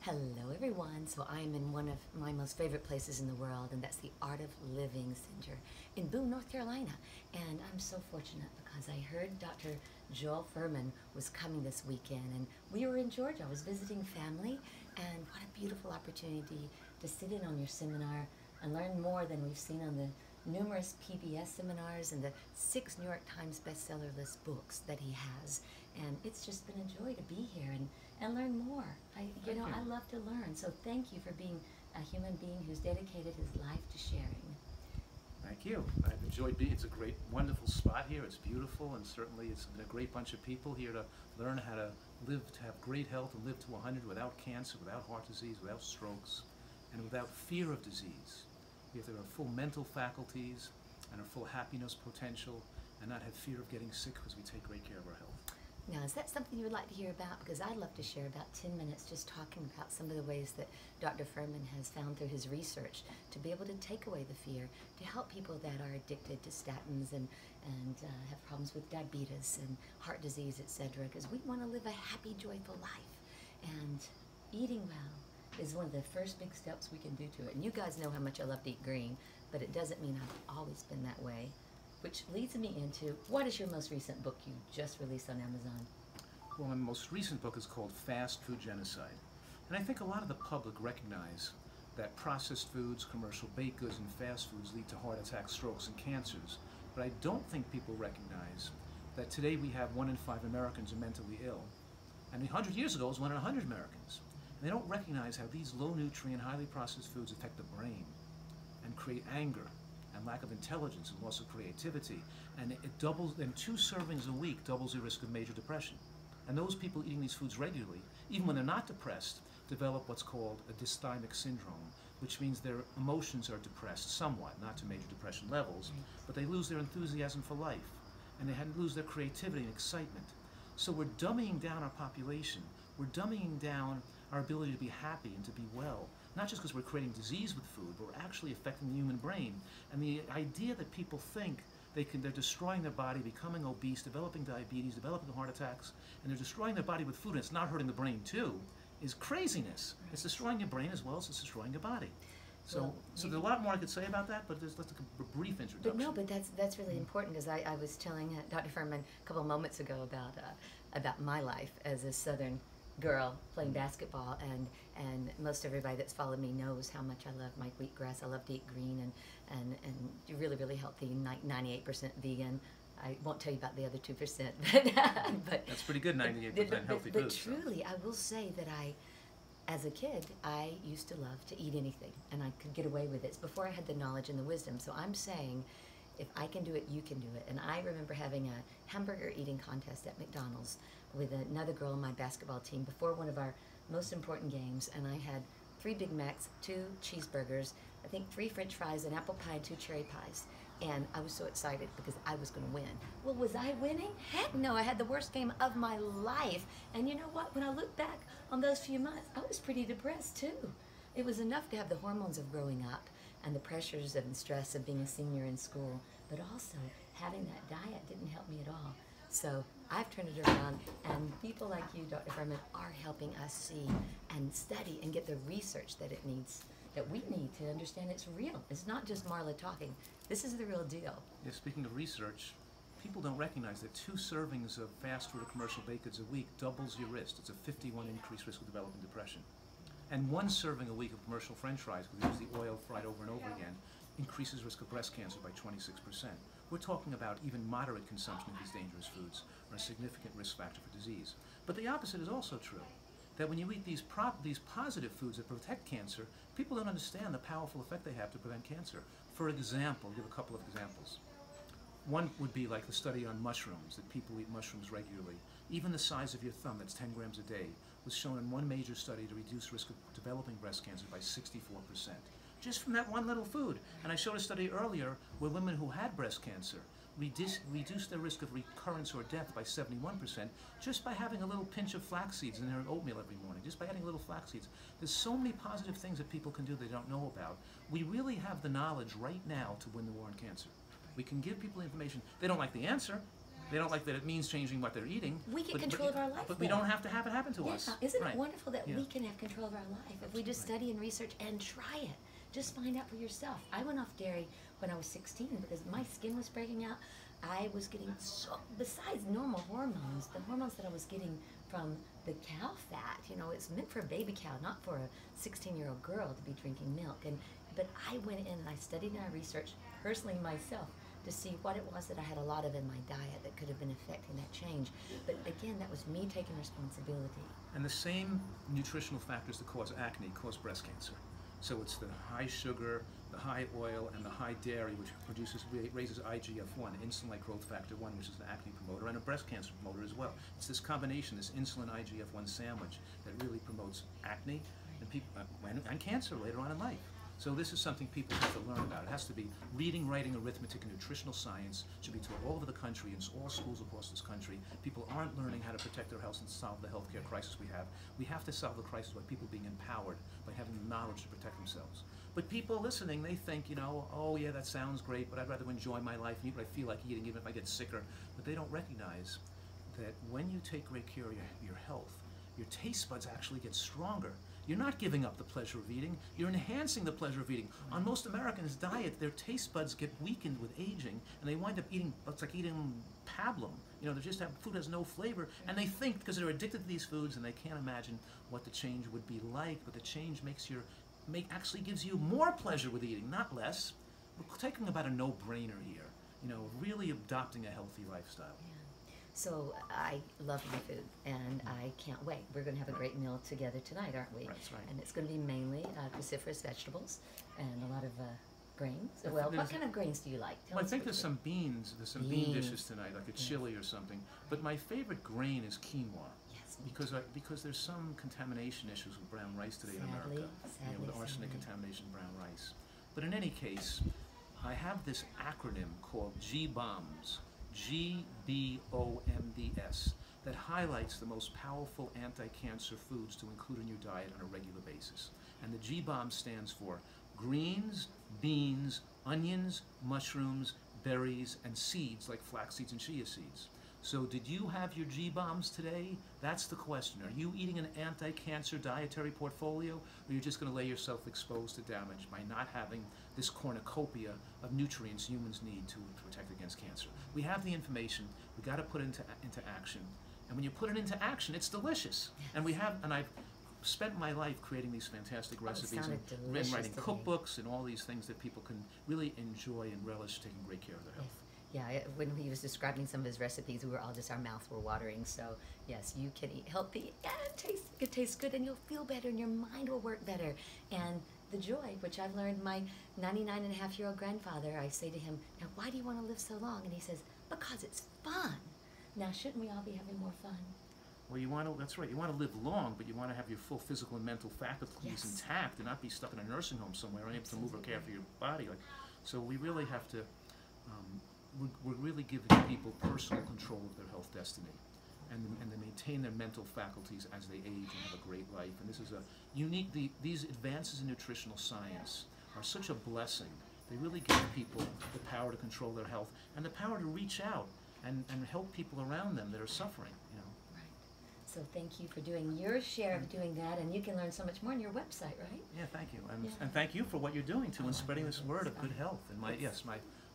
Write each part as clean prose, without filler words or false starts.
Hello everyone. So I'm in one of my most favorite places in the world, and that's the Art of Living Center in Boone, North Carolina. And I'm so fortunate because I heard Dr. Joel Fuhrman was coming this weekend, and we were in Georgia. I was visiting family, and what a beautiful opportunity to sit in on your seminar and learn more than we've seen on the numerous PBS seminars and the 6 New York Times bestseller list books that he has. And it's just been a joy to be here and learn more. I love to learn. So thank you for being a human being who's dedicated his life to sharing. Thank you. I've enjoyed being. It's a great, wonderful spot here. It's beautiful, and certainly it's been a great bunch of people here to learn how to live, to have great health, and live to 100 without cancer, without heart disease, without strokes, and without fear of disease. We have to have our full mental faculties and our full happiness potential, and not have fear of getting sick because we take great care of our health. Now, is that something you would like to hear about? Because I'd love to share about 10 minutes just talking about some of the ways that Dr. Fuhrman has found through his research to be able to take away the fear, to help people that are addicted to statins and have problems with diabetes and heart disease, etc. Because we want to live a happy, joyful life. And eating well is one of the first big steps we can do to it. And you guys know how much I love to eat green, but it doesn't mean I've always been that way. Which leads me into, what is your most recent book you just released on Amazon? Well, my most recent book is called Fast Food Genocide. And I think a lot of the public recognize that processed foods, commercial baked goods, and fast foods lead to heart attacks, strokes, and cancers. But I don't think people recognize that today we have 1 in 5 Americans are mentally ill. And 100 years ago it was 1 in 100 Americans. And they don't recognize how these low-nutrient, highly processed foods affect the brain and create anger and lack of intelligence and loss of creativity, and it doubles, and 2 servings a week doubles the risk of major depression. And those people eating these foods regularly, even when they're not depressed, develop what's called a dysthymic syndrome, which means their emotions are depressed somewhat, not to major depression levels, but they lose their enthusiasm for life, and they lose their creativity and excitement. So we're dumbing down our population, we're dumbing down our ability to be happy and to be well, not just because we're creating disease with food, but we're actually affecting the human brain. And the idea that people think they're destroying their body, becoming obese, developing diabetes, developing heart attacks, and they're destroying their body with food, and it's not hurting the brain too, is craziness. It's destroying your brain as well as it's destroying your body. So there's a lot more I could say about that, but let's take a brief introduction. But no, but that's really important, because I was telling Dr. Fuhrman a couple of moments ago about my life as a Southern girl playing basketball, and most everybody that's followed me knows how much I love my wheatgrass. I love to eat green and really, really healthy, 98% vegan. I won't tell you about the other 2%, but that's pretty good, 98% healthy food. But truly, I will say that as a kid, I used to love to eat anything, and I could get away with it. It's before I had the knowledge and the wisdom. So I'm saying, if I can do it, you can do it. And I remember having a hamburger eating contest at McDonald's with another girl on my basketball team before one of our most important games, and I had 3 Big Macs, 2 cheeseburgers, I think 3 French fries, an apple pie, and 2 cherry pies. And I was so excited because I was going to win. Well, was I winning? Heck no, I had the worst game of my life. And you know what? When I look back on those few months, I was pretty depressed too. It was enough to have the hormones of growing up and the pressures and stress of being a senior in school, but also having that diet didn't help me at all. So I've turned it around, and people like you, Dr. Fuhrman, are helping us see and study and get the research that we need to understand it's real. It's not just Marla talking. This is the real deal. Yeah, speaking of research, people don't recognize that 2 servings of fast food or commercial baked goods a week doubles your risk. It's a 51 increased risk of developing depression. And 1 serving a week of commercial French fries, because they use the oil fried over and over again, increases risk of breast cancer by 26%. We're talking about even moderate consumption of these dangerous foods are a significant risk factor for disease. But the opposite is also true, that when you eat these positive foods that protect cancer, people don't understand the powerful effect they have to prevent cancer. For example, I'll give a couple of examples. One would be like the study on mushrooms, that people eat mushrooms regularly. Even the size of your thumb, that's 10 grams a day, was shown in one major study to reduce risk of developing breast cancer by 64%. Just from that one little food. And I showed a study earlier where women who had breast cancer reduced their risk of recurrence or death by 71% just by having a little pinch of flax seeds in their oatmeal every morning, just by adding little flax seeds. There's so many positive things that people can do they don't know about. We really have the knowledge right now to win the war on cancer. We can give people information. They don't like the answer, They don't like that it means changing what they're eating. We get control of our life. But we don't have to have it happen to us. Isn't Right. it wonderful that Yeah. we can have control of our life if we just Right. study and research and try it? Just find out for yourself. I went off dairy when I was 16 because my skin was breaking out. I was getting besides normal hormones, the hormones that I was getting from the cow fat, you know, it's meant for a baby cow, not for a 16-year-old girl to be drinking milk. But I went in and I studied and I researched personally myself to see what it was that I had a lot of in my diet that could have been affecting that change. But again, that was me taking responsibility. And the same nutritional factors that cause acne cause breast cancer. So it's the high sugar, the high oil, and the high dairy, which raises IGF-1, insulin-like growth factor 1, which is an acne promoter, and a breast cancer promoter as well. It's this combination, this insulin IGF-1 sandwich, that really promotes acne and cancer later on in life. So this is something people have to learn about. It has to be reading, writing, arithmetic, and nutritional science should be taught all over the country, in all schools across this country. People aren't learning how to protect their health and solve the healthcare crisis we have. We have to solve the crisis by people being empowered, by having the knowledge to protect themselves. But people listening, they think, you know, oh yeah, that sounds great, but I'd rather enjoy my life and eat what I feel like eating, even if I get sicker. But they don't recognize that when you take great care of your health, your taste buds actually get stronger. You're not giving up the pleasure of eating, you're enhancing the pleasure of eating. On most Americans' diet, their taste buds get weakened with aging, and they wind up eating, it's like eating pablum. You know, they just have, food has no flavor, and they think, because they're addicted to these foods, and they can't imagine what the change would be like, but the change actually gives you more pleasure with eating, not less. We're taking about a no-brainer here, you know, really adopting a healthy lifestyle. Yeah. So I love my food, and I can't wait. We're going to have a great meal together tonight, aren't we? That's right. And it's going to be mainly cruciferous vegetables and a lot of grains. Well, what kind of grains do you like? Well, I think there's some beans. There's some bean dishes tonight, like a chili or something. But my favorite grain is quinoa. Yes. Because there's some contamination issues with brown rice today in America. With arsenic contamination in brown rice. But in any case, I have this acronym called GBOMBS. GBOMBS, that highlights the most powerful anti-cancer foods to include in your diet on a regular basis. And the GBOMB stands for greens, beans, onions, mushrooms, berries, and seeds like flax seeds and chia seeds. So did you have your GBOMBs today? That's the question. Are you eating an anti-cancer dietary portfolio, or are you just going to lay yourself exposed to damage by not having this cornucopia of nutrients humans need to protect against cancer? We have the information. We got to put it into action. And when you put it into action, it's delicious. Yes. And I've spent my life creating these fantastic recipes and writing cookbooks and all these things that people can really enjoy and relish taking great care of their health. Yeah, when he was describing some of his recipes, we were all just, our mouths were watering. So yes, you can eat healthy and it tastes good, and you'll feel better, and your mind will work better. And the joy, which I've learned, my 99-and-a-half-year-old grandfather, I say to him, now why do you want to live so long? And he says, because it's fun. Now shouldn't we all be having more fun? Well, that's right, you want to live long, but you want to have your full physical and mental faculties intact and not be stuck in a nursing home somewhere, unable to move or care for your body. So we really have to, we're really giving people personal control of their health destiny, and to maintain their mental faculties as they age and have a great life. And this is a unique, these advances in nutritional science are such a blessing. They really give people the power to control their health and the power to reach out and help people around them that are suffering, you know. Right. So thank you for doing your share of doing that, and you can learn so much more on your website, right? Yeah, thank you. And thank you for what you're doing too, and spreading this word of good health. And my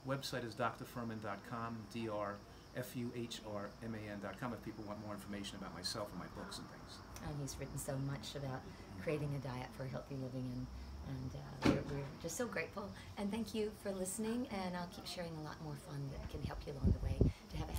website is drfuhrman.com, drfuhrman.com, if people want more information about myself and my books and things. And he's written so much about creating a diet for healthy living, and we're just so grateful. And thank you for listening, and I'll keep sharing a lot more fun that can help you along the way to have a